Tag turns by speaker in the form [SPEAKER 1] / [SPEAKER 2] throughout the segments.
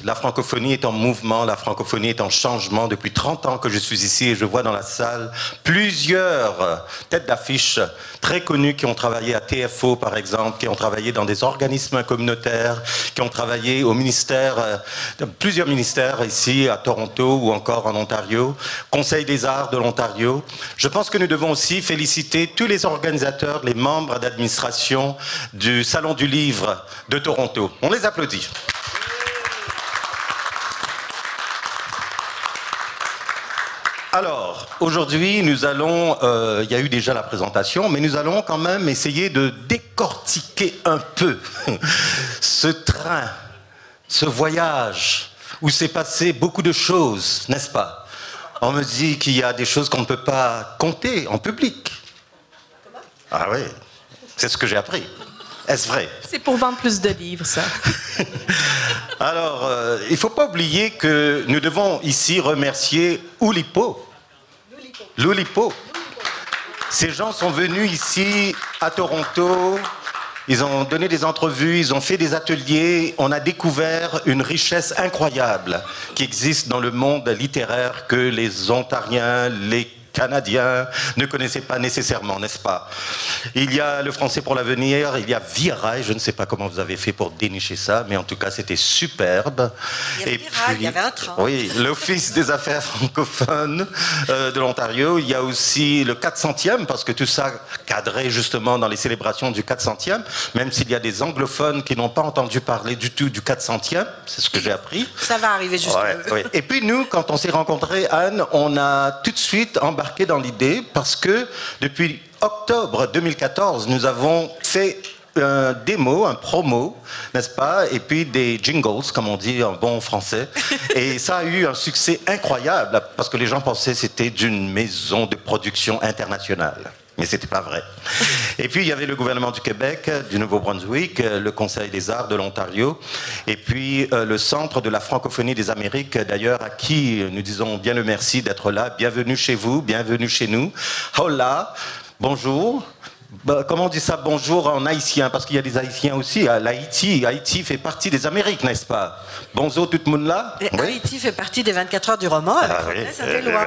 [SPEAKER 1] La francophonie est en mouvement, la francophonie est en changement. Depuis 30 ans que je suis ici et je vois dans la salle plusieurs têtes d'affiche très connues qui ont travaillé à TFO par exemple, qui ont travaillé dans des organismes communautaires, qui ont travaillé au ministère, plusieurs ministères ici à Toronto ou encore en Ontario, Conseil des arts de l'Ontario. Je pense que nous devons aussi féliciter tous les organisateurs, les membres d'administration du Salon du Livre de Toronto. On les applaudit. Alors, aujourd'hui, nous allons, il y a eu déjà la présentation, mais nous allons quand même essayer de décortiquer un peu ce train, ce voyage, où s'est passé beaucoup de choses, n'est-ce pas? On me dit qu'il y a des choses qu'on ne peut pas compter en public. Ah oui, c'est ce que j'ai appris. Est-ce vrai?
[SPEAKER 2] C'est pour vendre plus de livres, ça.
[SPEAKER 1] Alors, il ne faut pas oublier que nous devons ici remercier Oulipo. Loulipo. Ces gens sont venus ici à Toronto, ils ont donné des entrevues, ils ont fait des ateliers, on a découvert une richesse incroyable qui existe dans le monde littéraire que les Ontariens, les Canadiens ne connaissaient pas nécessairement, n'est-ce pas? Il y a le Français pour l'avenir, il y a Via Rail, je ne sais pas comment vous avez fait pour dénicher ça, mais en tout cas c'était superbe.
[SPEAKER 3] Il y avait un train.
[SPEAKER 1] Oui, l'Office des affaires francophones de l'Ontario, il y a aussi le 400e, parce que tout ça cadrait justement dans les célébrations du 400e, même s'il y a des anglophones qui n'ont pas entendu parler du tout du 400e, c'est ce que j'ai appris.
[SPEAKER 3] Ça va arriver juste.
[SPEAKER 1] Ouais. Et puis nous, quand on s'est rencontrés, Anne, on a tout de suite embarqué dans l'idée parce que depuis octobre 2014, nous avons fait un démo, un promo, n'est-ce pas? Et puis des jingles, comme on dit en bon français. Et ça a eu un succès incroyable parce que les gens pensaient que c'était d'une maison de production internationale. Mais c'était pas vrai. Et puis il y avait le gouvernement du Québec, du Nouveau-Brunswick, le Conseil des arts de l'Ontario, et puis le Centre de la francophonie des Amériques, d'ailleurs à qui nous disons bien le merci d'être là. Bienvenue chez vous, bienvenue chez nous. Hola, bonjour. Comment on dit ça, bonjour en haïtien? Parce qu'il y a des haïtiens aussi à l'Haïti. Haïti fait partie des Amériques, n'est-ce pas? Bonjour tout le monde là.
[SPEAKER 3] Oui. Haïti fait partie des 24 heures du roman.
[SPEAKER 1] Oui.
[SPEAKER 3] Ça fait loin.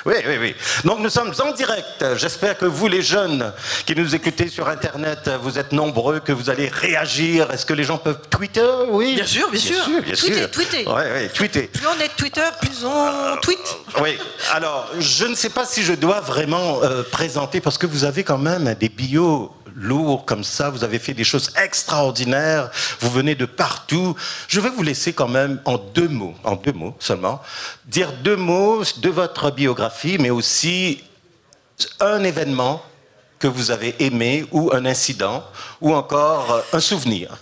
[SPEAKER 1] Oui. Donc nous sommes en direct. J'espère que vous, les jeunes qui nous écoutez sur Internet, vous êtes nombreux, que vous allez réagir. Est-ce que les gens peuvent tweeter? Oui.
[SPEAKER 3] Bien sûr. Tweeter.
[SPEAKER 1] Oui, tweeter.
[SPEAKER 3] Plus on est Twitter, plus on tweet.
[SPEAKER 1] Oui. Alors, je ne sais pas si je dois vraiment présenter, parce que vous avez quand même des bios lourds comme ça, vous avez fait des choses extraordinaires, vous venez de partout. Je vais vous laisser quand même en deux mots seulement, dire deux mots de votre biographie, mais aussi un événement que vous avez aimé, ou un incident, ou encore un souvenir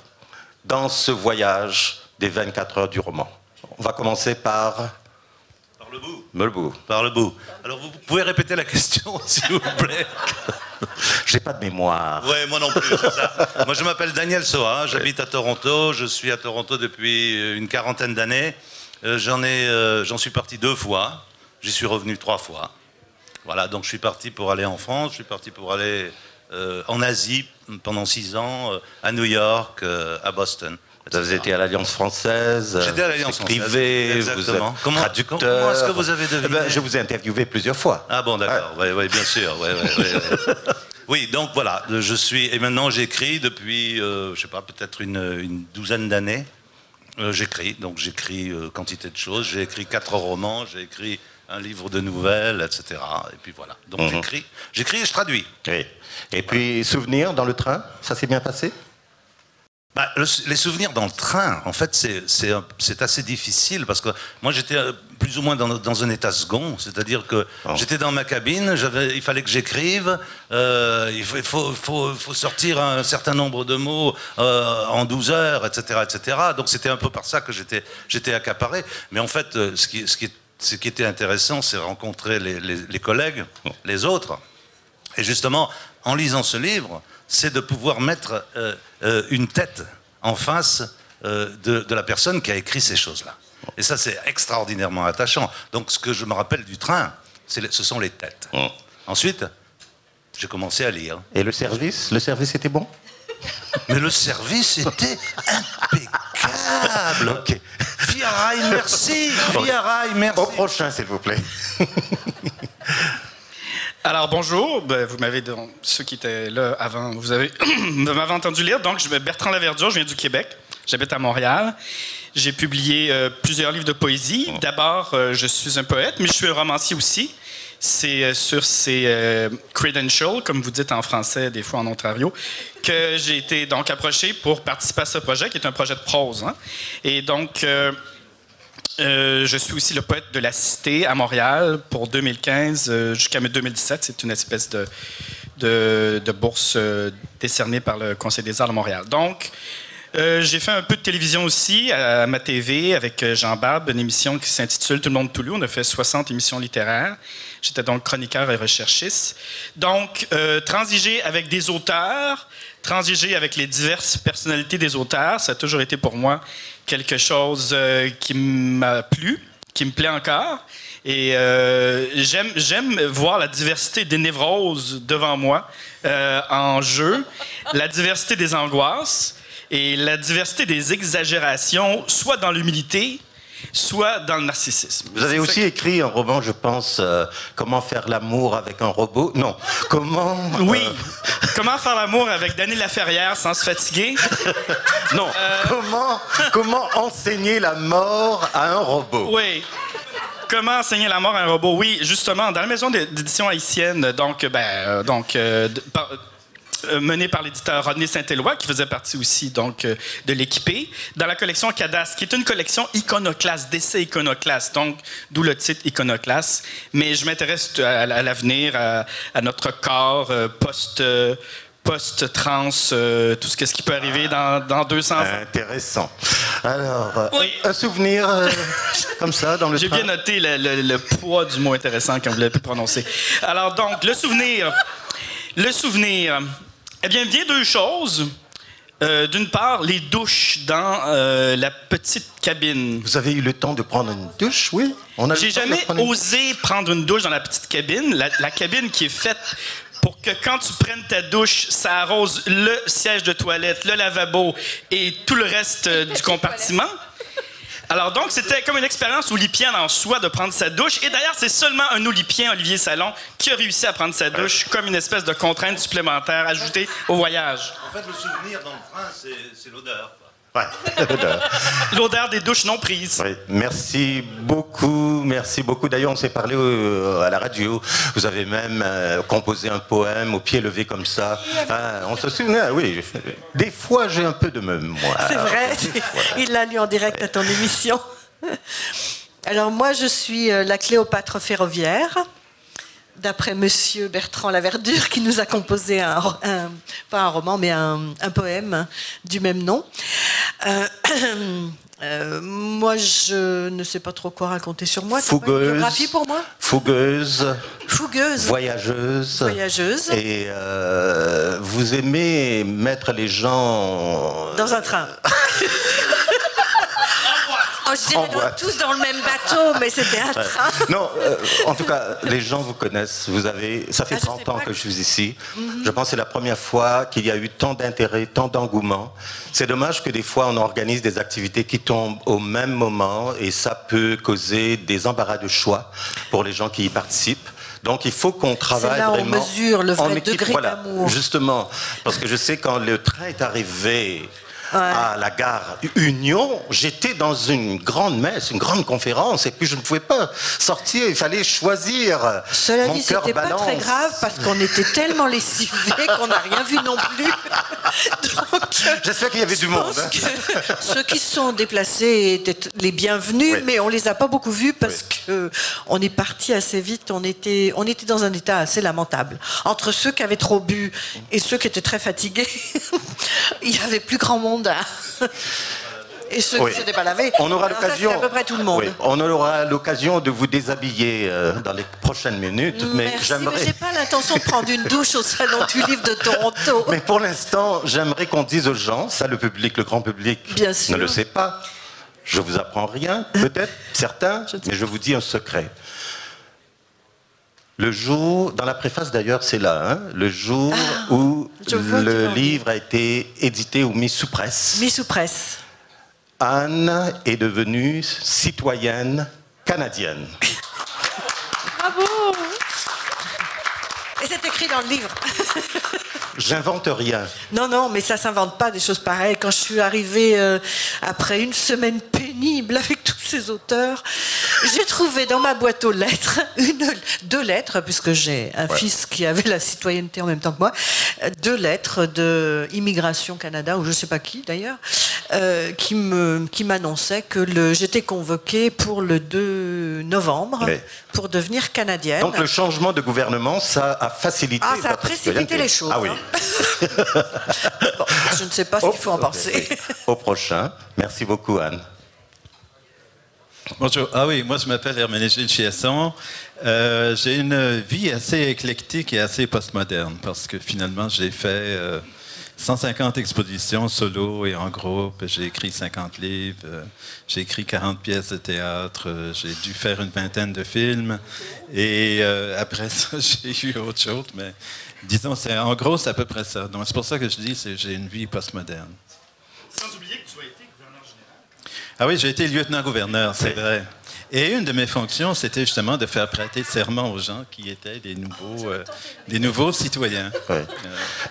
[SPEAKER 1] dans ce voyage des 24 heures du roman. On va commencer par...
[SPEAKER 4] Le bout. Par le bout. Alors, vous pouvez répéter la question, s'il vous plaît?
[SPEAKER 1] J'ai pas de mémoire.
[SPEAKER 4] Oui, moi non plus, c'est ça. Moi, je m'appelle Daniel Soha, j'habite à Toronto. Je suis à Toronto depuis une quarantaine d'années. J'en suis parti 2 fois. J'y suis revenu 3 fois. Voilà, donc je suis parti pour aller en France, je suis parti pour aller en Asie pendant 6 ans, à New York, à Boston.
[SPEAKER 1] Vous étiez à l'Alliance française.
[SPEAKER 4] J'étais à l'Alliance française.
[SPEAKER 1] Exactement.
[SPEAKER 4] Vous êtes traducteur. Comment est-ce que vous avez deviné?
[SPEAKER 1] Je vous ai interviewé plusieurs fois.
[SPEAKER 4] Ah bon, d'accord. Oui, bien sûr. Ouais. Oui, donc voilà. Et maintenant j'écris depuis, je sais pas, peut-être une douzaine d'années. J'écris quantité de choses. J'ai écrit 4 romans. J'ai écrit un livre de nouvelles, etc. Et puis voilà. Donc j'écris et je traduis.
[SPEAKER 1] Oui. Et puis souvenirs dans le train, ça s'est bien passé?
[SPEAKER 4] Les souvenirs dans le train, en fait, c'est assez difficile parce que moi, j'étais plus ou moins dans un état second, c'est-à-dire que j'étais dans ma cabine, il fallait que j'écrive, il faut sortir un certain nombre de mots en 12 heures, etc., etc. Donc c'était un peu par ça que j'étais accaparé. Mais en fait, ce qui était intéressant, c'est rencontrer les collègues, les autres. Et justement, en lisant ce livre, c'est de pouvoir mettre une tête en face de la personne qui a écrit ces choses-là. Et ça, c'est extraordinairement attachant. Donc, ce que je me rappelle du train, ce sont les têtes. Ensuite, j'ai commencé à lire.
[SPEAKER 1] Et le service était bon?
[SPEAKER 4] Mais le service était impeccable.
[SPEAKER 1] bloqué.
[SPEAKER 4] Via Rail, merci. Via Rail, merci.
[SPEAKER 1] Au prochain, s'il vous plaît.
[SPEAKER 5] Alors, bonjour. Ben, vous m'avez, ceux qui étaient là avant, vous m'avez entendu lire. Donc, je suis Bertrand Laverdure, je viens du Québec. J'habite à Montréal. J'ai publié plusieurs livres de poésie. D'abord, je suis un poète, mais je suis un romancier aussi. C'est sur ces credentials, comme vous dites en français, des fois en Ontario, que j'ai été donc approché pour participer à ce projet, qui est un projet de prose. Hein. Et donc, je suis aussi le poète de la Cité à Montréal pour 2015 jusqu'à 2017. C'est une espèce de bourse décernée par le Conseil des arts de Montréal. Donc, j'ai fait un peu de télévision aussi à ma TV avec Jean Barbe, une émission qui s'intitule Tout le monde tout lu. On a fait 60 émissions littéraires. J'étais donc chroniqueur et recherchiste. Donc, transiger avec des auteurs, transiger avec les diverses personnalités des auteurs, ça a toujours été pour moi quelque chose qui m'a plu, qui me plaît encore. Et j'aime voir la diversité des névroses devant moi en jeu, la diversité des angoisses et la diversité des exagérations, soit dans l'humilité, soit dans le narcissisme.
[SPEAKER 1] Vous avez aussi écrit un roman, je pense, Comment faire l'amour avec un robot. Non, comment...
[SPEAKER 5] Oui, Comment faire l'amour avec Danny Laferrière sans se fatiguer.
[SPEAKER 1] Non, comment enseigner la mort à un robot.
[SPEAKER 5] Oui. Comment enseigner la mort à un robot? Oui, justement, dans la maison d'édition haïtienne, menée par l'éditeur Rodney Saint-Éloi, qui faisait partie aussi donc, de l'équipé, dans la collection Cadastre, qui est une collection iconoclaste, d'essais iconoclastes, donc d'où le titre iconoclaste. Mais je m'intéresse à l'avenir, à notre corps post-trans, tout ce qui peut arriver dans 200 ans.
[SPEAKER 1] Intéressant. Alors,
[SPEAKER 5] oui.
[SPEAKER 1] Un souvenir comme ça dans le
[SPEAKER 5] J'ai
[SPEAKER 1] train.
[SPEAKER 5] bien noté le poids du mot intéressant quand vous l'avez pu prononcer. Alors donc, le souvenir, eh bien, vient deux choses. D'une part, les douches dans la petite cabine.
[SPEAKER 1] Vous avez eu le temps de prendre une douche, oui?
[SPEAKER 5] J'ai jamais osé prendre une douche dans la petite cabine. La cabine qui est faite pour que quand tu prennes ta douche, ça arrose le siège de toilette, le lavabo et tout le reste du compartiment. Alors donc, c'était comme une expérience oulipienne en soi de prendre sa douche. Et d'ailleurs, c'est seulement un oulipien, Olivier Salon, qui a réussi à prendre sa douche comme une espèce de contrainte supplémentaire ajoutée au voyage.
[SPEAKER 4] En fait, le souvenir dans le train, c'est l'odeur.
[SPEAKER 1] Ouais, l'odeur.
[SPEAKER 5] L'odeur des douches non prises.
[SPEAKER 1] Oui, merci beaucoup, merci beaucoup. D'ailleurs, on s'est parlé à la radio. Vous avez même composé un poème au pied levé comme ça. On se souvient, oui. Des fois, j'ai un peu de mémoire.
[SPEAKER 3] C'est vrai, il l'a lu en direct à ton émission. Alors moi, je suis la Cléopâtre ferroviaire, d'après Monsieur Bertrand Laverdure, qui nous a composé pas un roman, mais un poème du même nom. Moi, je ne sais pas trop quoi raconter sur moi.
[SPEAKER 1] Fougueuse.
[SPEAKER 3] Une biographie pour moi.
[SPEAKER 1] Fougueuse.
[SPEAKER 3] Fougueuse.
[SPEAKER 1] Voyageuse.
[SPEAKER 3] Voyageuse.
[SPEAKER 1] Et vous aimez mettre les gens...
[SPEAKER 3] Dans un train. Oh, je dirais tous dans le même bateau, mais c'était un train.
[SPEAKER 1] Non, en tout cas, les gens vous connaissent. Ça fait 30 ans que je suis ici. Je pense que c'est la première fois qu'il y a eu tant d'intérêt, tant d'engouement. C'est dommage que des fois, on organise des activités qui tombent au même moment et ça peut causer des embarras de choix pour les gens qui y participent. Donc, il faut qu'on travaille
[SPEAKER 3] là
[SPEAKER 1] vraiment.
[SPEAKER 3] On mesure le vrai
[SPEAKER 1] équipe.
[SPEAKER 3] degré d'amour.
[SPEAKER 1] Justement, parce que je sais quand le train est arrivé à la gare Union, j'étais dans une grande messe, une grande conférence, et puis je ne pouvais pas sortir, il fallait choisir.
[SPEAKER 3] Cela
[SPEAKER 1] Mon
[SPEAKER 3] dit,
[SPEAKER 1] cœur
[SPEAKER 3] c'était pas
[SPEAKER 1] balance.
[SPEAKER 3] très grave parce qu'on était tellement lessivés qu'on n'a rien vu non plus. Donc,
[SPEAKER 1] j'espère qu'il y avait du monde.
[SPEAKER 3] Je pense que ceux qui se sont déplacés étaient les bienvenus, mais on les a pas beaucoup vus parce que on est parti assez vite. On était dans un état assez lamentable. Entre ceux qui avaient trop bu et ceux qui étaient très fatigués, il y avait plus grand monde. Et ceux qui ne s'étaient pas lavés,
[SPEAKER 1] on aura l'occasion.
[SPEAKER 3] À peu près tout le monde.
[SPEAKER 1] On aura l'occasion de vous déshabiller dans les prochaines minutes. Mais
[SPEAKER 3] merci, mais j'ai pas l'intention de prendre une douche au Salon du Livre de Toronto.
[SPEAKER 1] Mais pour l'instant, j'aimerais qu'on dise aux gens, ça le public, le grand public ne le sait pas. Je vous apprends rien, peut-être certains, mais je vous dis un secret. Le jour, dans la préface d'ailleurs, c'est là, le jour où le livre a été édité ou mis sous presse.
[SPEAKER 3] Mis sous presse.
[SPEAKER 1] Anne est devenue citoyenne canadienne.
[SPEAKER 2] Bravo!
[SPEAKER 3] Et c'est écrit dans le livre.
[SPEAKER 1] J'invente rien.
[SPEAKER 3] Non, non, mais ça s'invente pas des choses pareilles. Quand je suis arrivée après une semaine pénible avec tous ces auteurs, j'ai trouvé dans ma boîte aux lettres deux lettres, puisque j'ai un fils qui avait la citoyenneté en même temps que moi, 2 lettres de Immigration Canada, ou je sais pas qui d'ailleurs, qui m'annonçaient que j'étais convoquée pour le 2 novembre pour devenir canadienne.
[SPEAKER 1] Donc le changement de gouvernement, ça a facilité
[SPEAKER 3] ça a
[SPEAKER 1] votre
[SPEAKER 3] précipité
[SPEAKER 1] citoyenneté.
[SPEAKER 3] les choses.
[SPEAKER 1] Ah oui.
[SPEAKER 3] Hein. Bon, je ne sais pas ce qu'il faut en penser.
[SPEAKER 1] Au prochain. Merci beaucoup, Anne.
[SPEAKER 6] Bonjour. Ah oui, moi je m'appelle Herménégilde Chiasson. J'ai une vie assez éclectique et assez postmoderne parce que finalement j'ai fait 150 expositions solo et en groupe. J'ai écrit 50 livres. J'ai écrit 40 pièces de théâtre. J'ai dû faire une vingtaine de films. Et après ça, j'ai eu autre chose. Mais disons, en gros, c'est à peu près ça. Donc c'est pour ça que je dis que j'ai une vie postmoderne.
[SPEAKER 5] Sans oublier que tu as été gouverneur général.
[SPEAKER 6] Ah oui, j'ai été lieutenant-gouverneur, c'est vrai. Et une de mes fonctions, c'était justement de faire prêter serment aux gens qui étaient des nouveaux citoyens.
[SPEAKER 1] Ouais.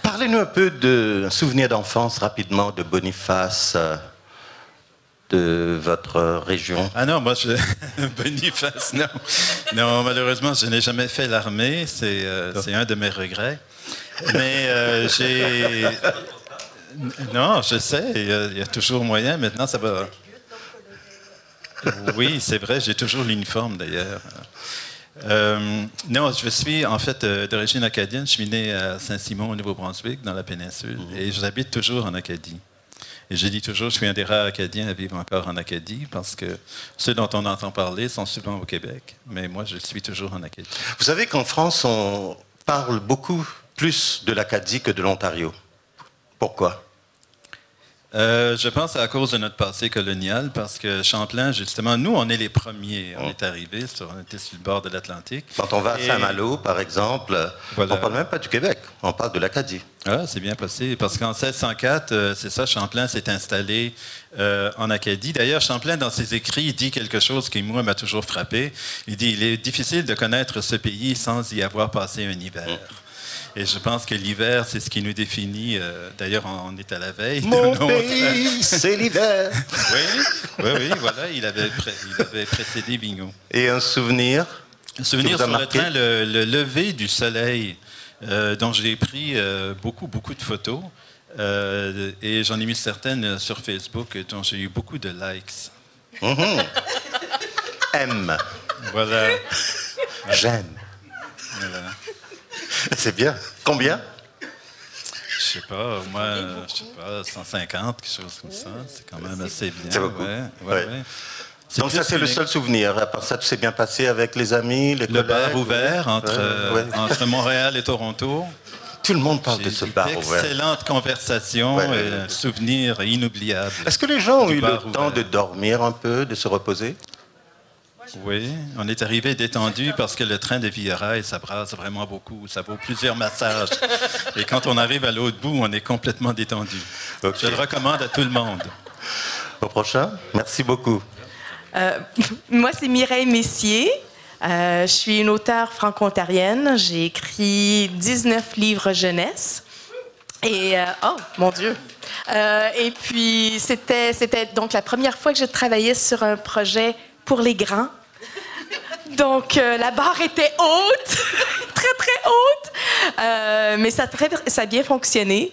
[SPEAKER 1] Parlez-nous un peu de souvenirs d'enfance rapidement de Boniface, de votre région.
[SPEAKER 6] Ah non, moi, Boniface, non. Non, malheureusement, je n'ai jamais fait l'armée. C'est un de mes regrets. Mais j'ai... Non, je sais, il y a toujours moyen. Maintenant, ça va... Oui, c'est vrai, j'ai toujours l'uniforme d'ailleurs. Non, je suis en fait d'origine acadienne. Je suis né à Saint-Simon, au Nouveau-Brunswick, dans la péninsule, et j'habite toujours en Acadie. Et je dis toujours, je suis un des rares Acadiens à vivre encore en Acadie, parce que ceux dont on entend parler sont souvent au Québec, mais moi, je suis toujours en Acadie.
[SPEAKER 1] Vous savez qu'en France, on parle beaucoup plus de l'Acadie que de l'Ontario. Pourquoi?
[SPEAKER 6] Je pense à cause de notre passé colonial, parce que Champlain, justement, nous, on est les premiers. On est arrivés, on était sur le bord de l'Atlantique.
[SPEAKER 1] Quand on va à Saint-Malo, par exemple,
[SPEAKER 6] voilà.
[SPEAKER 1] On ne parle même pas du Québec, on parle de l'Acadie.
[SPEAKER 6] Ah, c'est bien passé, parce qu'en 1604, c'est ça, Champlain s'est installé en Acadie. D'ailleurs, Champlain, dans ses écrits, il dit quelque chose qui, moi, m'a toujours frappé. Il dit, il est difficile de connaître ce pays sans y avoir passé un hiver. Et je pense que l'hiver, c'est ce qui nous définit. D'ailleurs, on est à la veille.
[SPEAKER 1] Mon pays, c'est l'hiver.
[SPEAKER 6] Oui, voilà, il avait précédé Vigneault.
[SPEAKER 1] Et un souvenir?
[SPEAKER 6] Un souvenir sur le train, le lever du soleil, dont j'ai pris beaucoup de photos. Et j'en ai mis certaines sur Facebook, dont j'ai eu beaucoup de likes.
[SPEAKER 1] M.
[SPEAKER 6] Voilà.
[SPEAKER 1] J'aime.
[SPEAKER 6] Voilà.
[SPEAKER 1] C'est bien. Combien?
[SPEAKER 6] Je sais pas, moi, 150, quelque chose comme ça. C'est quand même assez bien.
[SPEAKER 1] C'est beaucoup.
[SPEAKER 6] Ouais.
[SPEAKER 1] Donc ça, c'est le seul souvenir. À part ça, tout s'est bien passé avec les amis, les collègues?
[SPEAKER 6] Le bar ouvert entre Montréal et Toronto.
[SPEAKER 1] Tout le monde parle de ce bar ouvert.
[SPEAKER 6] Excellente conversation, et souvenir inoubliable.
[SPEAKER 1] Est-ce que les gens ont eu le temps
[SPEAKER 6] ouvert.
[SPEAKER 1] de dormir un peu, de se reposer?
[SPEAKER 6] Oui, on est arrivé détendu parce que le train de Villerail, ça brasse vraiment beaucoup. Ça vaut plusieurs massages. Et quand on arrive à l'autre bout, on est complètement détendu. Okay. Je le recommande à tout le monde.
[SPEAKER 1] Au prochain. Merci beaucoup.
[SPEAKER 2] Moi, c'est Mireille Messier. Je suis une auteure franco-ontarienne. J'ai écrit 19 livres jeunesse. Et, oh, mon Dieu! Et puis, c'était donc la première fois que je travaillais sur un projet pour les grands. Donc, la barre était haute, très, très haute. Mais ça a bien fonctionné.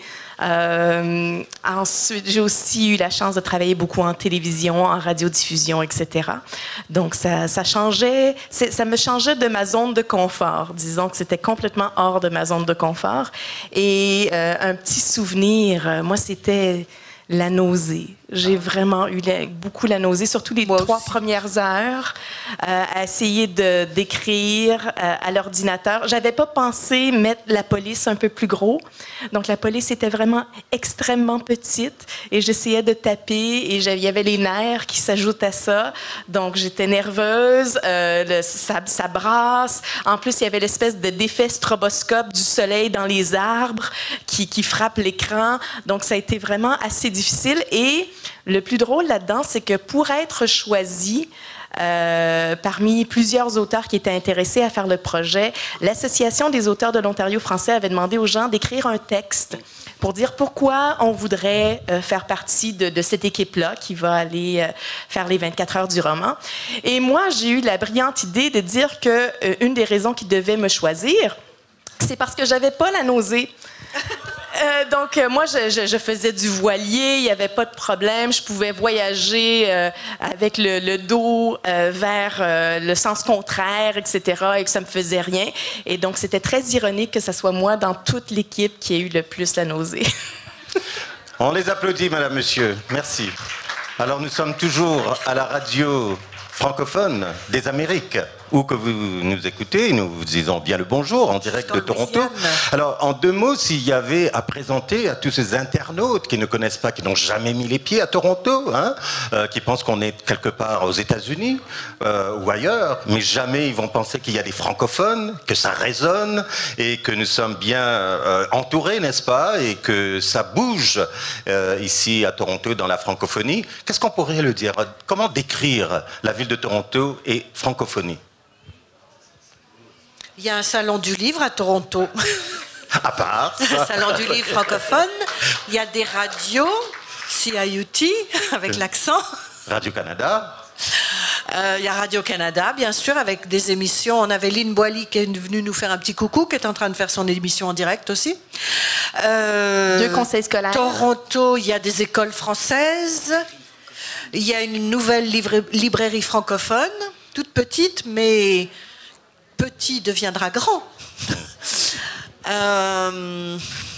[SPEAKER 2] Ensuite, j'ai aussi eu la chance de travailler beaucoup en télévision, en radiodiffusion, etc. Donc, ça me changeait de ma zone de confort. Disons que c'était complètement hors de ma zone de confort. Et un petit souvenir, moi, c'était la nausée. J'ai vraiment eu beaucoup la nausée, surtout les 3 premières heures, à essayer d'écrire à l'ordinateur. J'avais pas pensé mettre la police un peu plus gros. Donc, la police était vraiment extrêmement petite et j'essayais de taper et il y avait les nerfs qui s'ajoutent à ça. Donc, j'étais nerveuse, ça brasse. En plus, il y avait l'espèce d'effet stroboscope du soleil dans les arbres qui frappe l'écran. Donc, ça a été vraiment assez difficile et Le plus drôle là-dedans, c'est que pour être choisi parmi plusieurs auteurs qui étaient intéressés à faire le projet, l'Association des auteurs de l'Ontario français avait demandé aux gens d'écrire un texte pour dire pourquoi on voudrait faire partie de cette équipe-là qui va aller faire les 24 heures du roman. Et moi, j'ai eu la brillante idée de dire que une des raisons qu'ils devaient me choisir, c'est parce que j'avais pas la nausée. Donc, moi, je faisais du voilier, il n'y avait pas de problème. Je pouvais voyager avec le dos vers le sens contraire, etc., et que ça ne me faisait rien. Et donc, c'était très ironique que ce soit moi dans toute l'équipe qui ait eu le plus la nausée.
[SPEAKER 1] On les applaudit, madame, monsieur. Merci. Alors, nous sommes toujours à la radio francophone des Amériques, où que vous nous écoutez, nous vous disons bien le bonjour en direct de Toronto. Alors, en 2 mots, s'il y avait à présenter à tous ces internautes qui ne connaissent pas, qui n'ont jamais mis les pieds à Toronto, hein, qui pensent qu'on est quelque part aux États-Unis ou ailleurs, mais jamais ils vont penser qu'il y a des francophones, que ça résonne et que nous sommes bien entourés, n'est-ce pas, et que ça bouge ici à Toronto dans la francophonie. Qu'est-ce qu'on pourrait le dire? Comment décrire la ville de Toronto et francophonie?
[SPEAKER 3] Il y a un salon du livre à Toronto.
[SPEAKER 1] À part.
[SPEAKER 3] Un salon du livre francophone. Il y a des radios, CIUT, avec l'accent.
[SPEAKER 1] Radio-Canada.
[SPEAKER 3] Il y a Radio-Canada, bien sûr, avec des émissions. On avait Lynn Boily qui est venue nous faire un petit coucou, qui est en train de faire son émission en direct aussi.
[SPEAKER 2] 2 conseils scolaires.
[SPEAKER 3] Toronto, il y a des écoles françaises. Il y a une nouvelle librairie francophone, toute petite, mais petit deviendra grand.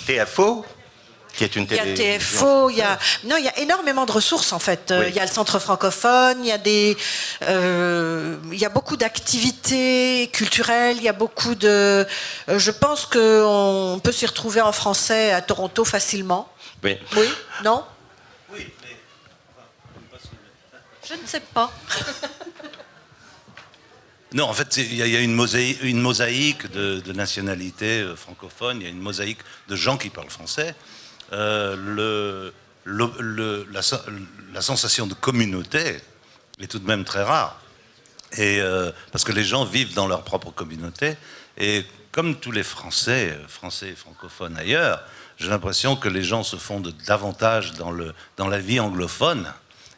[SPEAKER 1] TFO, qui est une
[SPEAKER 3] télévision. Il y a TFO, il y a énormément de ressources en fait. Oui. Il y a le centre francophone, il y a beaucoup d'activités culturelles, il y a beaucoup de... je pense qu'on peut s'y retrouver en français à Toronto facilement.
[SPEAKER 1] Oui.
[SPEAKER 3] Oui? Non?
[SPEAKER 4] Oui, mais...
[SPEAKER 3] Je ne sais pas.
[SPEAKER 4] Non, en fait, il y a une mosaïque de nationalités francophones, il y a une mosaïque de gens qui parlent français. La sensation de communauté est tout de même très rare. Et, parce que les gens vivent dans leur propre communauté. Et comme tous les Français et francophones ailleurs, j'ai l'impression que les gens se fondent davantage dans la vie anglophone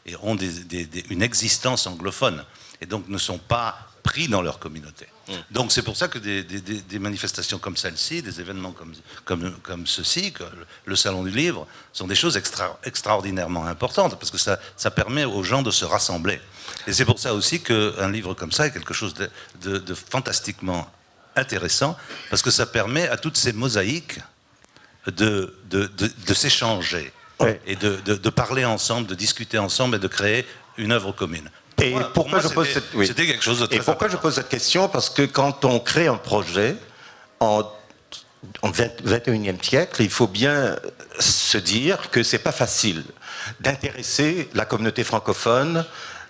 [SPEAKER 4] et ont une existence anglophone. Et donc ne sont pas pris dans leur communauté. Donc c'est pour ça que des manifestations comme celle-ci, des événements comme ceci, que le Salon du Livre, sont des choses extraordinairement importantes, parce que ça permet aux gens de se rassembler. Et c'est pour ça aussi qu'un livre comme ça est quelque chose de fantastiquement intéressant, parce que ça permet à toutes ces mosaïques de s'échanger, et de parler ensemble, de discuter ensemble et de créer une œuvre commune.
[SPEAKER 1] Et pourquoi je pose
[SPEAKER 4] c'était quelque chose de très
[SPEAKER 1] important. Je pose cette question? Parce que quand on crée un projet en 21e siècle, il faut bien se dire que c'est pas facile d'intéresser la communauté francophone,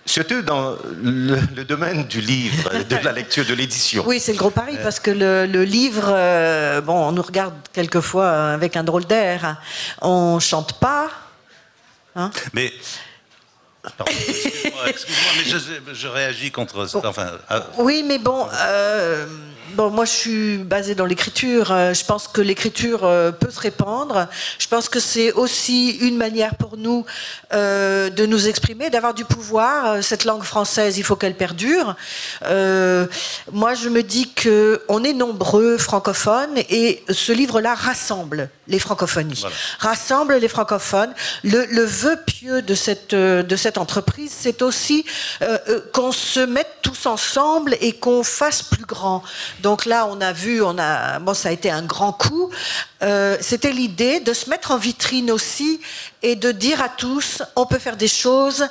[SPEAKER 1] surtout dans le domaine du livre, de la lecture, de l'édition.
[SPEAKER 3] Oui, c'est le gros pari, parce que le livre, on nous regarde quelquefois avec un drôle d'air. On chante pas. Hein?
[SPEAKER 4] Mais... Pardon, excuse-moi, mais je réagis contre... Enfin,
[SPEAKER 3] oui, mais bon, moi je suis basée dans l'écriture. Je pense que l'écriture peut se répandre. Je pense que c'est aussi une manière pour nous de nous exprimer, d'avoir du pouvoir. Cette langue française, il faut qu'elle perdure. Moi, je me dis qu'on est nombreux francophones et ce livre-là rassemble les francophonies. Voilà. Rassemble les francophones. Le vœu pieux de cette entreprise, c'est aussi qu'on se mette tous ensemble et qu'on fasse plus grand. Donc là, on a vu, ça a été un grand coup. C'était l'idée de se mettre en vitrine aussi et de dire à tous, on peut faire des choses.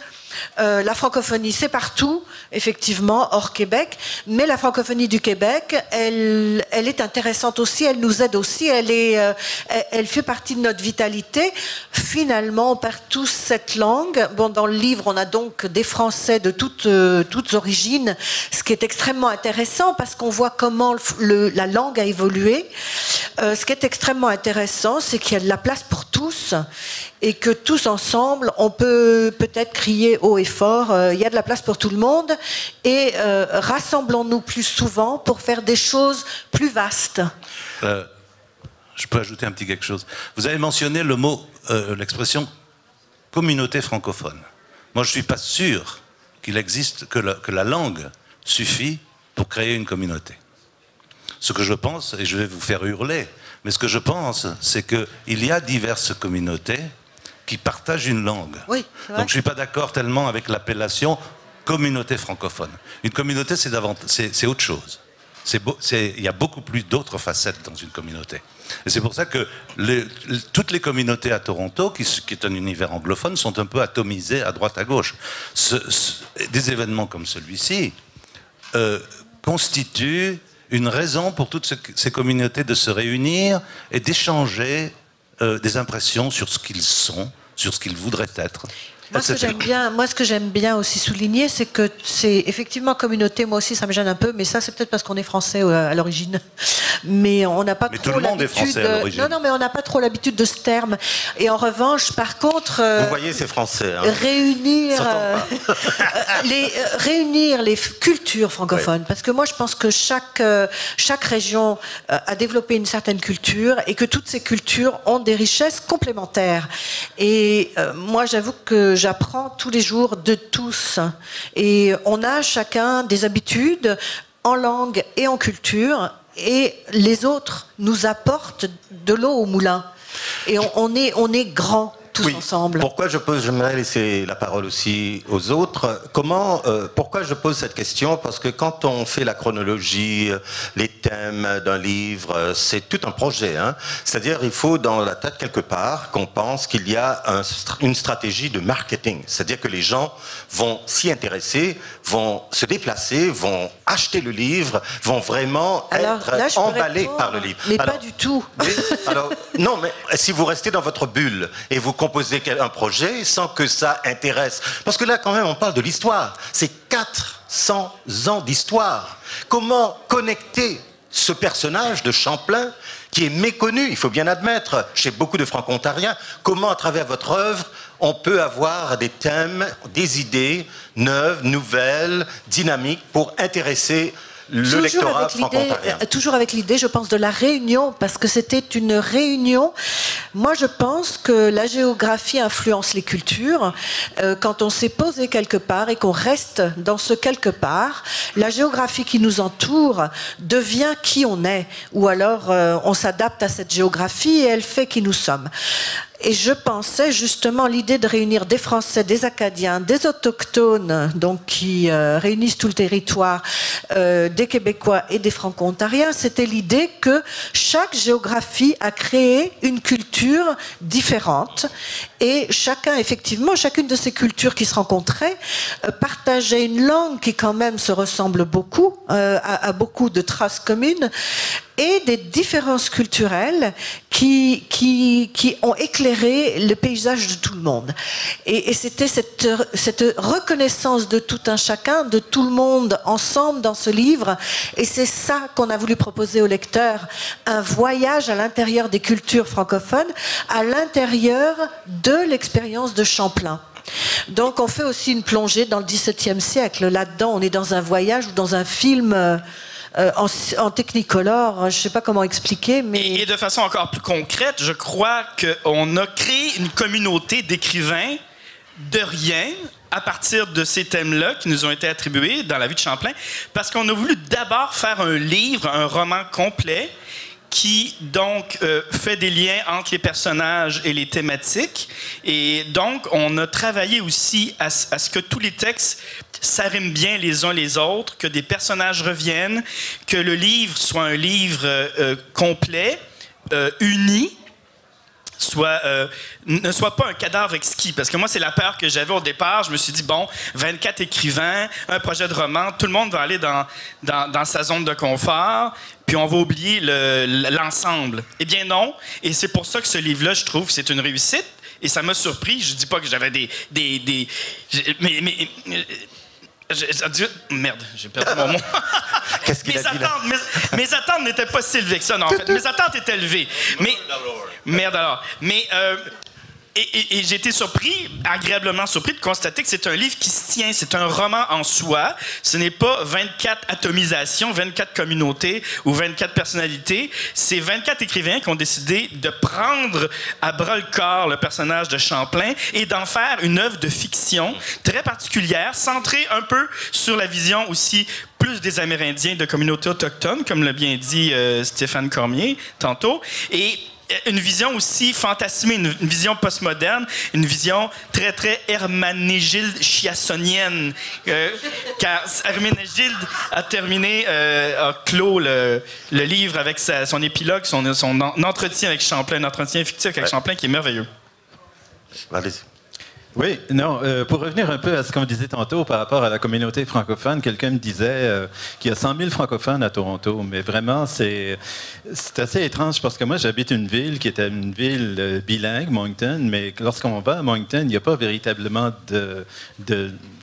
[SPEAKER 3] La francophonie, c'est partout, effectivement, hors Québec, mais la francophonie du Québec, elle est intéressante aussi, elle nous aide aussi, elle fait partie de notre vitalité. Finalement, on perd tous cette langue. Bon, dans le livre, on a donc des Français de toutes origines, ce qui est extrêmement intéressant parce qu'on voit comment la langue a évolué. Ce qui est extrêmement vraiment intéressant, c'est qu'il y a de la place pour tous et que tous ensemble, on peut peut-être crier haut et fort, il y a de la place pour tout le monde et rassemblons-nous plus souvent pour faire des choses plus vastes.
[SPEAKER 4] Je peux ajouter un petit quelque chose. Vous avez mentionné le mot, l'expression communauté francophone. Moi, je ne suis pas sûr qu'il existe, que la langue suffit pour créer une communauté. Ce que je pense, et je vais vous faire hurler, mais ce que je pense, c'est qu'il y a diverses communautés qui partagent une langue.
[SPEAKER 3] Oui, c'est vrai.
[SPEAKER 4] Donc je ne suis pas d'accord tellement avec l'appellation communauté francophone. Une communauté, c'est autre chose. Il y a beaucoup plus d'autres facettes dans une communauté. Et c'est pour ça que toutes les communautés à Toronto, qui est un univers anglophone, sont un peu atomisées à droite à gauche. Des événements comme celui-ci constituent une raison pour toutes ces communautés de se réunir et d'échanger des impressions sur ce qu'ils sont, sur ce qu'ils voudraient être.
[SPEAKER 3] Moi, ce que j'aime bien aussi souligner, c'est que c'est effectivement communauté. Moi aussi, ça me gêne un peu, mais ça, c'est peut-être parce qu'on est français à l'origine. Mais on n'a pas
[SPEAKER 4] mais
[SPEAKER 3] trop
[SPEAKER 4] tout le monde est français à l'origine.
[SPEAKER 3] Non, mais on n'a pas trop l'habitude de ce terme. Et en revanche, par contre,
[SPEAKER 1] vous voyez, c'est français. Hein.
[SPEAKER 3] Réunir les cultures francophones,
[SPEAKER 1] oui.
[SPEAKER 3] parce que moi, je pense que chaque région a développé une certaine culture et que toutes ces cultures ont des richesses complémentaires. Et moi, j'avoue que j'apprends tous les jours de tous. Et on a chacun des habitudes en langue et en culture, et les autres nous apportent de l'eau au moulin. Et on est grands tous ensemble.
[SPEAKER 1] Pourquoi j'aimerais laisser la parole aussi aux autres. Pourquoi je pose cette question? Parce que quand on fait la chronologie, les thèmes d'un livre, c'est tout un projet. Hein. C'est-à-dire, il faut dans la tête quelque part qu'on pense qu'il y a une stratégie de marketing. C'est-à-dire que les gens vont s'y intéresser, vont se déplacer, vont acheter le livre, vont vraiment être emballés par le livre.
[SPEAKER 3] Mais pas du tout.
[SPEAKER 1] Non, mais si vous restez dans votre bulle et vous composer un projet sans que ça intéresse. Parce que là, quand même, on parle de l'histoire. C'est 400 ans d'histoire. Comment connecter ce personnage de Champlain, qui est méconnu, il faut bien admettre, chez beaucoup de franco-ontariens, comment, à travers votre œuvre, on peut avoir des thèmes, des idées neuves, nouvelles, dynamiques, pour intéresser le lectorat franco-ontarien.
[SPEAKER 3] Toujours avec l'idée, je pense, de la réunion, parce que c'était une réunion. Moi, je pense que la géographie influence les cultures. Quand on s'est posé quelque part et qu'on reste dans ce quelque part, la géographie qui nous entoure devient qui on est. Ou alors, on s'adapte à cette géographie et elle fait qui nous sommes. Et je pensais justement l'idée de réunir des Français, des Acadiens, des Autochtones, donc qui réunissent tout le territoire, des Québécois et des Franco-Ontariens. C'était l'idée que chaque géographie a créé une culture différente et chacune de ces cultures qui se rencontraient partageait une langue qui quand même se ressemble beaucoup, a beaucoup de traces communes, et des différences culturelles qui ont éclairé le paysage de tout le monde. Et c'était cette reconnaissance de tout un chacun, de tout le monde ensemble dans ce livre. Et c'est ça qu'on a voulu proposer aux lecteurs, un voyage à l'intérieur des cultures francophones, à l'intérieur de l'expérience de Champlain. Donc on fait aussi une plongée dans le XVIIe siècle. Là-dedans, on est dans un voyage ou dans un film... en technicolor, je ne sais pas comment expliquer, mais...
[SPEAKER 5] Et de façon encore plus concrète, je crois qu'on a créé une communauté d'écrivains de rien à partir de ces thèmes-là qui nous ont été attribués dans la vie de Champlain, parce qu'on a voulu d'abord faire un livre, un roman complet, qui donc fait des liens entre les personnages et les thématiques. Et donc, on a travaillé aussi à ce que tous les textes s'arriment bien les uns les autres, que des personnages reviennent, que le livre soit un livre complet, uni, ne soit pas un cadavre exquis. Parce que moi, c'est la peur que j'avais au départ. Je me suis dit, bon, 24 écrivains, un projet de roman, tout le monde va aller dans sa zone de confort, puis on va oublier l'ensemble. Eh bien non. Et c'est pour ça que ce livre-là, je trouve, c'est une réussite. Et ça m'a surpris. Je dis pas que j'avais merde, j'ai perdu mon mot.
[SPEAKER 1] Qu'est-ce qu'il a dit là?
[SPEAKER 5] Mes attentes n'étaient pas si élevées que ça, non, en fait. Mes attentes étaient élevées. Mais... Merde alors. Mais... Et j'ai été agréablement surpris de constater que c'est un livre qui se tient. C'est un roman en soi. Ce n'est pas 24 atomisations, 24 communautés ou 24 personnalités. C'est 24 écrivains qui ont décidé de prendre à bras-le-corps le personnage de Champlain et d'en faire une œuvre de fiction très particulière, centrée un peu sur la vision aussi plus des Amérindiens de communautés autochtones, comme l'a bien dit Stéphane Cormier tantôt. Et une vision aussi fantasmée, une vision postmoderne, une vision très, très herménégilde chiassonienne. Car Herménégilde a terminé, a clos le livre avec son épilogue, son entretien avec Champlain, un entretien fictif avec Champlain qui est merveilleux.
[SPEAKER 1] Allez-y.
[SPEAKER 6] Oui, non, pour revenir un peu à ce qu'on disait tantôt par rapport à la communauté francophone, quelqu'un me disait qu'il y a 100 000 francophones à Toronto, mais vraiment, c'est assez étrange parce que moi, j'habite une ville qui était une ville bilingue, Moncton, mais lorsqu'on va à Moncton, il n'y a pas véritablement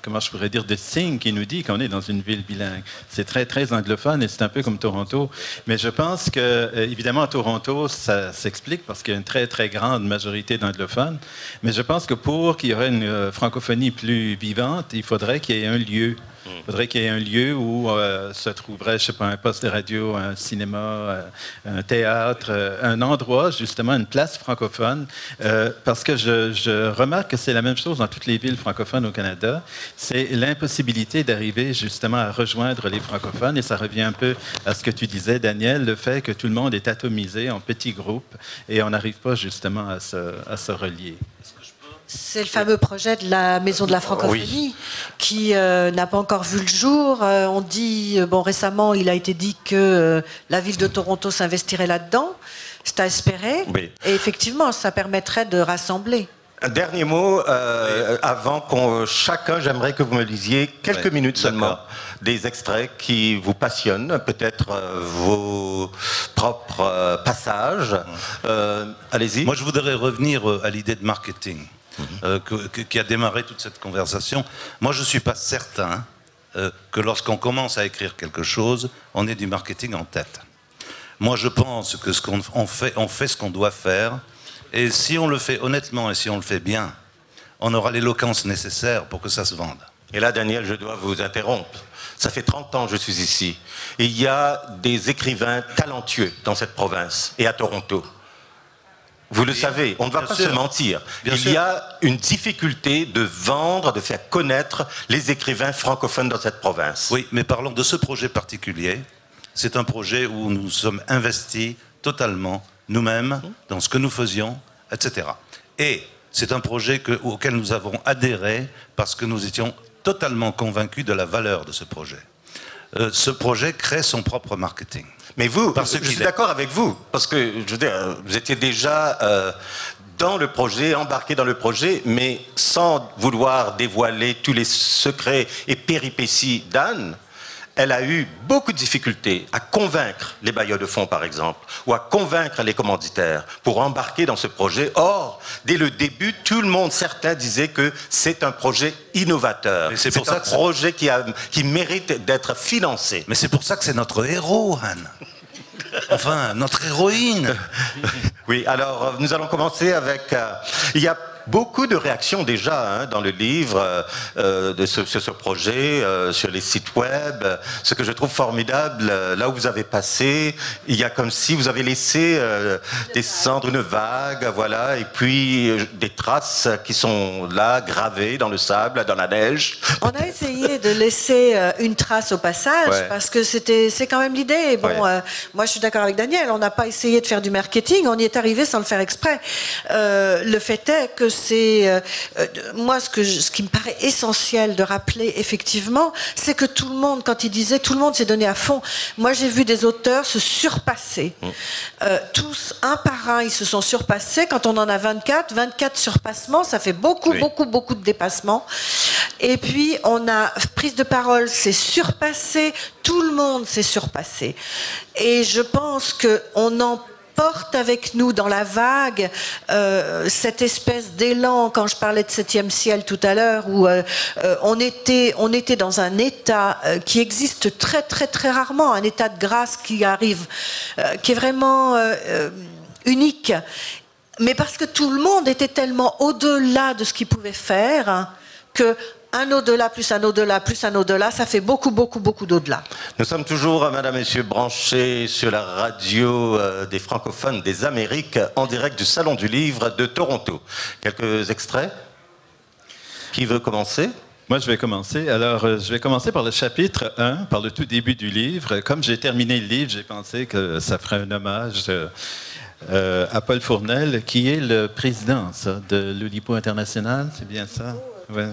[SPEAKER 6] comment je pourrais dire, de signe qui nous dit qu'on est dans une ville bilingue. C'est très, très anglophone et c'est un peu comme Toronto. Mais je pense que, évidemment, à Toronto, ça s'explique parce qu'il y a une très, très grande majorité d'anglophones. Mais je pense que pour qu'il y aurait une francophonie plus vivante, il faudrait qu'il y ait un lieu. Il faudrait qu'il y ait un lieu où se trouverait, je ne sais pas, un poste de radio, un cinéma, un théâtre, un endroit, justement, une place francophone. Parce que je remarque que c'est la même chose dans toutes les villes francophones au Canada. C'est l'impossibilité d'arriver, justement, à rejoindre les francophones. Et ça revient un peu à ce que tu disais, Daniel, le fait que tout le monde est atomisé en petits groupes et on n'arrive pas, justement, à se relier.
[SPEAKER 3] C'est le fameux projet de la Maison de la Francophonie qui n'a pas encore vu le jour. On dit, récemment, il a été dit que la ville de Toronto s'investirait là-dedans. C'est à espérer. Oui. Et effectivement, ça permettrait de rassembler.
[SPEAKER 1] Un dernier mot, avant chacun, j'aimerais que vous me lisiez quelques minutes seulement des extraits qui vous passionnent, peut-être vos propres passages. Allez-y.
[SPEAKER 4] Moi, je voudrais revenir à l'idée de marketing. Qui a démarré toute cette conversation. Moi, je ne suis pas certain que lorsqu'on commence à écrire quelque chose, on ait du marketing en tête. Moi, je pense que on fait ce qu'on doit faire, et si on le fait honnêtement et si on le fait bien, on aura l'éloquence nécessaire pour que ça se vende.
[SPEAKER 1] Et là, Daniel, je dois vous interrompre. Ça fait 30 ans que je suis ici. Et il y a des écrivains talentueux dans cette province et à Toronto. Vous le savez, on ne va pas se mentir. Il y a une difficulté de vendre, de faire connaître les écrivains francophones dans cette province.
[SPEAKER 4] Oui, mais parlons de ce projet particulier. C'est un projet où nous sommes investis totalement, nous-mêmes, dans ce que nous faisions, etc. Et c'est un projet auquel nous avons adhéré parce que nous étions totalement convaincus de la valeur de ce projet. Ce projet crée son propre marketing.
[SPEAKER 1] Mais vous, je suis d'accord avec vous, parce que, je veux dire, vous étiez déjà dans le projet, embarqué dans le projet, mais sans vouloir dévoiler tous les secrets et péripéties d'Anne. Elle a eu beaucoup de difficultés à convaincre les bailleurs de fonds, par exemple, ou à convaincre les commanditaires pour embarquer dans ce projet. Or, dès le début, tout le monde, certains disaient que c'est un projet innovateur. C'est un projet qui mérite d'être financé.
[SPEAKER 4] Mais c'est pour ça que c'est notre héros, Anne. Enfin, notre héroïne.
[SPEAKER 1] Oui, alors nous allons commencer avec... il y a beaucoup de réactions déjà dans le livre de ce projet, sur les sites web. Ce que je trouve formidable, là où vous avez passé, il y a comme si vous avez laissé descendre une vague, voilà, et puis des traces qui sont là, gravées dans le sable, dans la neige.
[SPEAKER 3] On a essayé de laisser une trace au passage, parce que c'est quand même l'idée. Bon, moi je suis d'accord avec Daniel, on n'a pas essayé de faire du marketing, on y est arrivé sans le faire exprès. Le fait est que c'est... moi, ce qui me paraît essentiel de rappeler, effectivement, c'est que tout le monde, quand il disait tout le monde s'est donné à fond, moi j'ai vu des auteurs se surpasser. Tous, un par un, ils se sont surpassés. Quand on en a 24 surpassements, ça fait beaucoup de dépassements. Et puis, on a prise de parole, c'est surpassé, tout le monde s'est surpassé. Et je pense qu'on en porte avec nous dans la vague cette espèce d'élan, quand je parlais de 7e ciel tout à l'heure, où on était dans un état qui existe très très très rarement, un état de grâce qui arrive, qui est vraiment unique, mais parce que tout le monde était tellement au-delà de ce qu'il pouvait faire, hein, que un au-delà, plus un au-delà, plus un au-delà, ça fait beaucoup, beaucoup, beaucoup d'au-delà.
[SPEAKER 1] Nous sommes toujours, mesdames, messieurs, branchés sur la radio des francophones des Amériques, en direct du Salon du Livre de Toronto. Quelques extraits? Qui veut commencer?
[SPEAKER 6] Moi, je vais commencer. Alors, je vais commencer par le chapitre 1, par le tout début du livre. Comme j'ai terminé le livre, j'ai pensé que ça ferait un hommage à Paul Fournel, qui est le président de l'Oulipo International, c'est bien ça? Ouais.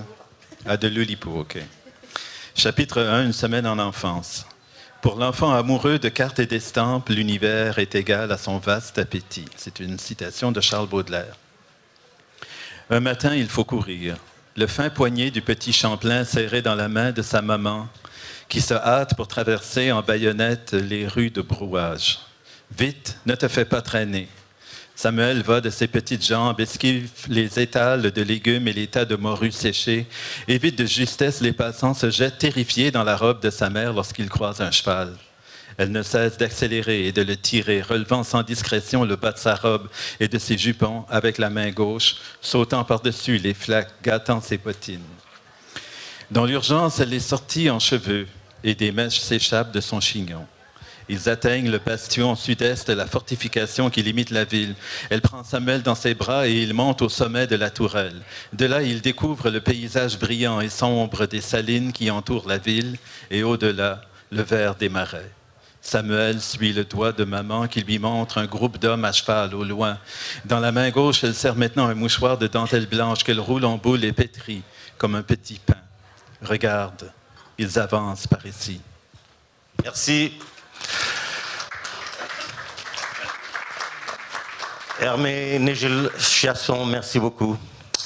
[SPEAKER 6] Ah, de l'Oulipo, OK. Chapitre 1, une semaine en enfance. Pour l'enfant amoureux de cartes et d'estampes, l'univers est égal à son vaste appétit. C'est une citation de Charles Baudelaire. Un matin, il faut courir. Le fin poignet du petit Champlain serré dans la main de sa maman, qui se hâte pour traverser en baïonnette les rues de Brouage. Vite, ne te fais pas traîner. Samuel va de ses petites jambes, esquive les étals de légumes et les tas de morues séchées, évite de justesse les passants, se jette terrifié dans la robe de sa mère lorsqu'il croise un cheval. Elle ne cesse d'accélérer et de le tirer, relevant sans discrétion le bas de sa robe et de ses jupons avec la main gauche, sautant par-dessus les flaques, gâtant ses bottines. Dans l'urgence, elle est sortie en cheveux et des mèches s'échappent de son chignon. Ils atteignent le bastion sud-est de la fortification qui limite la ville. Elle prend Samuel dans ses bras et ils montent au sommet de la tourelle. De là, ils découvrent le paysage brillant et sombre des salines qui entourent la ville et au-delà, le vert des marais. Samuel suit le doigt de maman qui lui montre un groupe d'hommes à cheval au loin. Dans la main gauche, elle serre maintenant un mouchoir de dentelle blanche qu'elle roule en boule et pétrit comme un petit pain. Regarde, ils avancent par ici.
[SPEAKER 1] Merci. Herménégilde Chiasson, merci beaucoup.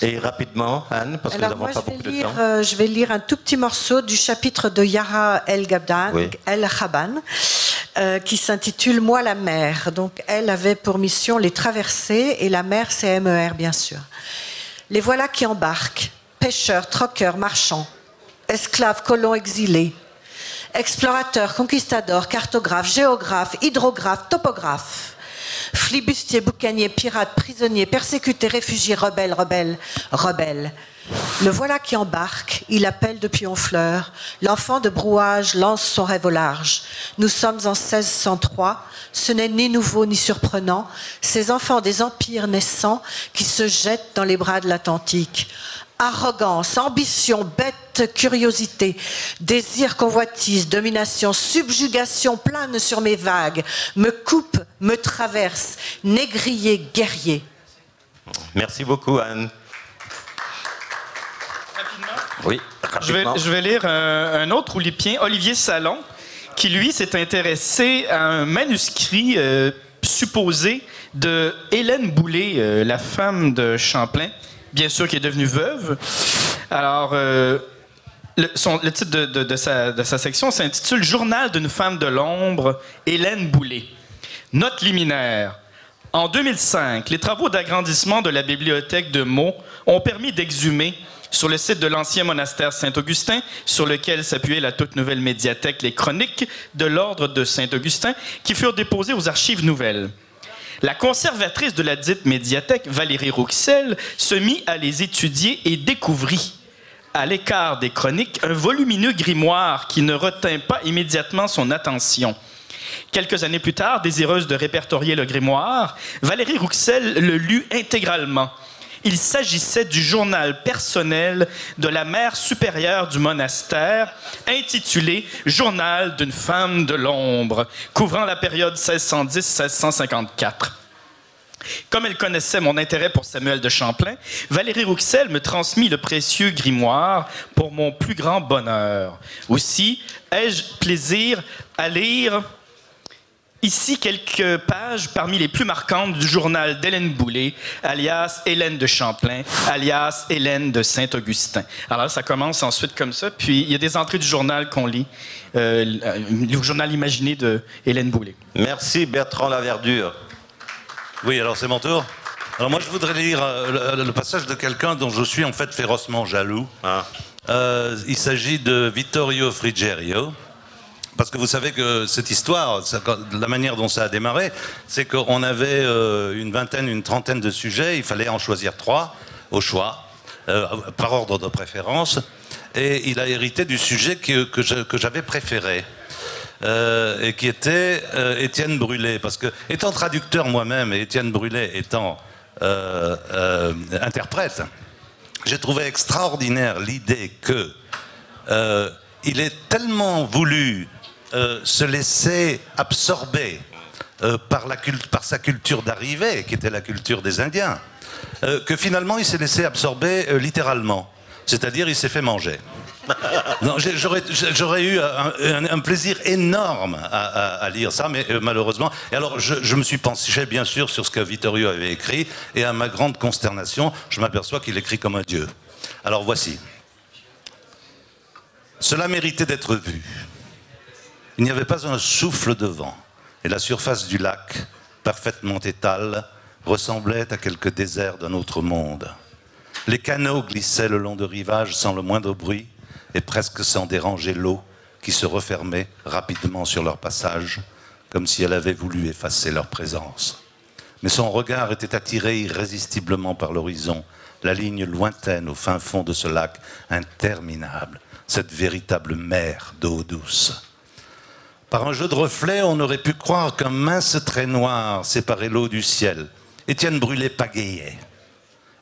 [SPEAKER 1] Et rapidement, Anne, parce que nous n'avons pas beaucoup de temps.
[SPEAKER 3] Je vais lire un tout petit morceau du chapitre de Yara El-Khaban, qui s'intitule « Moi la mer ». Donc, elle avait pour mission les traversées, et la mer, c'est MER, bien sûr. Les voilà qui embarquent, pêcheurs, troqueurs, marchands, esclaves, colons exilés, explorateurs, conquistadors, cartographes, géographes, hydrographes, topographes, flibustiers, boucaniers, pirates, prisonniers, persécutés, réfugiés, rebelles, rebelles, rebelles. Le voilà qui embarque, il appelle depuis Honfleur. L'enfant de Brouage lance son rêve au large. Nous sommes en 1603, ce n'est ni nouveau ni surprenant. Ces enfants des empires naissants qui se jettent dans les bras de l'Atlantique. Arrogance, ambition, bête, curiosité, désir, convoitise, domination, subjugation planent sur mes vagues, me coupent, me traversent, négrier, guerrier.
[SPEAKER 1] Merci beaucoup, Anne.
[SPEAKER 5] Rapidement.
[SPEAKER 1] Oui, rapidement.
[SPEAKER 5] Je vais lire un autre oulipien, Olivier Salon, qui, lui, s'est intéressé à un manuscrit supposé de Hélène Boulay, la femme de Champlain, bien sûr, qui est devenue veuve. Alors, le titre de sa section s'intitule « Journal d'une femme de l'ombre, Hélène Boulay ». Note liminaire. En 2005, les travaux d'agrandissement de la bibliothèque de Meaux ont permis d'exhumer, sur le site de l'ancien monastère Saint-Augustin, sur lequel s'appuyait la toute nouvelle médiathèque, les chroniques de l'ordre de Saint-Augustin, qui furent déposées aux archives nouvelles. La conservatrice de la dite médiathèque, Valérie Rouxel, se mit à les étudier et découvrit, à l'écart des chroniques, un volumineux grimoire qui ne retint pas immédiatement son attention. Quelques années plus tard, désireuse de répertorier le grimoire, Valérie Rouxel le lut intégralement. Il s'agissait du journal personnel de la mère supérieure du monastère, intitulé « Journal d'une femme de l'ombre », couvrant la période 1610-1654. Comme elle connaissait mon intérêt pour Samuel de Champlain, Valérie Rouxel me transmit le précieux grimoire pour mon plus grand bonheur. Aussi, ai-je plaisir à lire ici quelques pages parmi les plus marquantes du journal d'Hélène Boulay, alias Hélène de Champlain, alias Hélène de Saint-Augustin. Alors ça commence ensuite comme ça, puis il y a des entrées du journal qu'on lit, le journal imaginé de Hélène Boulay.
[SPEAKER 1] Merci Bertrand Laverdure.
[SPEAKER 4] Oui, alors c'est mon tour. Alors moi, je voudrais lire le passage de quelqu'un dont je suis en fait férocement jaloux.
[SPEAKER 1] Ah.
[SPEAKER 4] Il s'agit de Vittorio Frigerio. Parce que vous savez que cette histoire, la manière dont ça a démarré, c'est qu'on avait une vingtaine, une trentaine de sujets, il fallait en choisir 3 au choix, par ordre de préférence, et il a hérité du sujet que j'avais préféré, et qui était Étienne Brûlé. Parce que, étant traducteur moi-même, et Étienne Brûlé étant interprète, j'ai trouvé extraordinaire l'idée que il est tellement voulu se laisser absorber par sa culture d'arrivée, qui était la culture des Indiens, que finalement il s'est laissé absorber littéralement. C'est-à-dire il s'est fait manger. J'aurais eu un plaisir énorme à lire ça, mais malheureusement... Et alors je me suis penché bien sûr sur ce que Vittorio avait écrit, et à ma grande consternation, je m'aperçois qu'il écrit comme un dieu. Alors voici. Cela méritait d'être vu. Il n'y avait pas un souffle de vent, et la surface du lac, parfaitement étale, ressemblait à quelque désert d'un autre monde. Les canots glissaient le long de rivages sans le moindre bruit, et presque sans déranger l'eau, qui se refermait rapidement sur leur passage, comme si elle avait voulu effacer leur présence. Mais son regard était attiré irrésistiblement par l'horizon, la ligne lointaine au fin fond de ce lac interminable, cette véritable mer d'eau douce. Par un jeu de reflets, on aurait pu croire qu'un mince trait noir séparait l'eau du ciel. Étienne Brûlé pagayait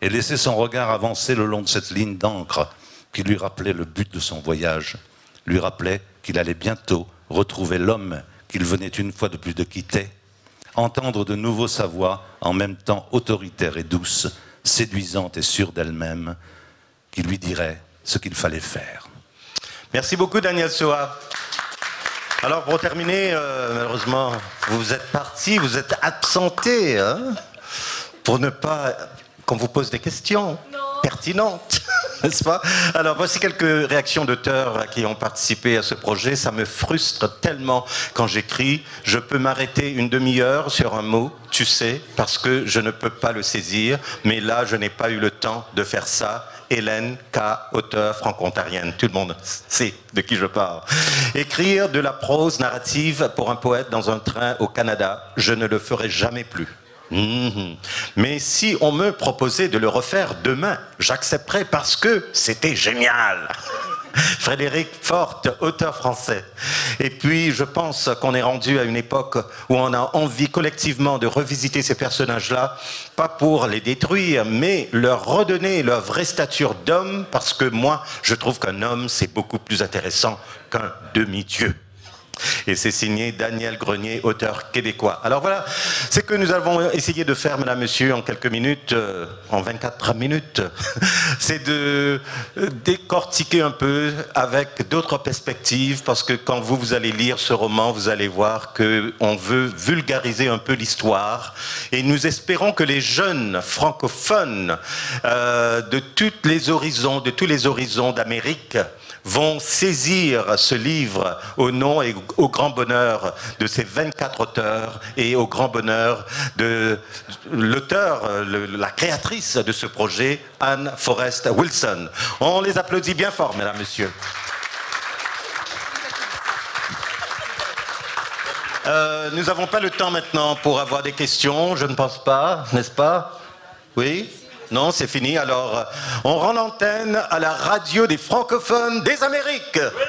[SPEAKER 4] et laissait son regard avancer le long de cette ligne d'encre qui lui rappelait le but de son voyage, lui rappelait qu'il allait bientôt retrouver l'homme qu'il venait une fois de plus de quitter, entendre de nouveau sa voix, en même temps autoritaire et douce, séduisante et sûre d'elle-même, qui lui dirait ce qu'il fallait faire.
[SPEAKER 1] Merci beaucoup, Daniel Soa. Alors, pour terminer, malheureusement, vous êtes parti, vous êtes absenté, hein, pour ne pas qu'on vous pose des questions pertinentes, n'est-ce pas? Alors, voici quelques réactions d'auteurs qui ont participé à ce projet. Ça me frustre tellement quand j'écris. Je peux m'arrêter une demi-heure sur un mot, tu sais, parce que je ne peux pas le saisir. Mais là, je n'ai pas eu le temps de faire ça. Hélène K, auteure franco-ontarienne. Tout le monde sait de qui je parle. Écrire de la prose narrative pour un poète dans un train au Canada, je ne le ferai jamais plus. Mais si on me proposait de le refaire demain, j'accepterais parce que c'était génial. Frédéric Forte, auteur français. Et puis, je pense qu'on est rendu à une époque où on a envie collectivement de revisiter ces personnages-là, pas pour les détruire, mais leur redonner leur vraie stature d'homme, parce que moi, je trouve qu'un homme, c'est beaucoup plus intéressant qu'un demi-dieu. Et c'est signé Daniel Grenier, auteur québécois. Alors voilà, c'est que nous avons essayé de faire, madame, monsieur, en quelques minutes, en 24 minutes, c'est de décortiquer un peu avec d'autres perspectives, parce que quand vous allez lire ce roman, vous allez voir qu'on veut vulgariser un peu l'histoire, et nous espérons que les jeunes francophones de tous les horizons d'Amérique vont saisir ce livre au nom et au grand bonheur de ces 24 auteurs et au grand bonheur de l'auteur, la créatrice de ce projet, Anne Forrest Wilson. On les applaudit bien fort, mesdames, messieurs. Nous n'avons pas le temps maintenant pour avoir des questions, je ne pense pas, n'est-ce pas? Oui? Non, c'est fini. Alors, on rend l'antenne à la radio des francophones des Amériques. Oui.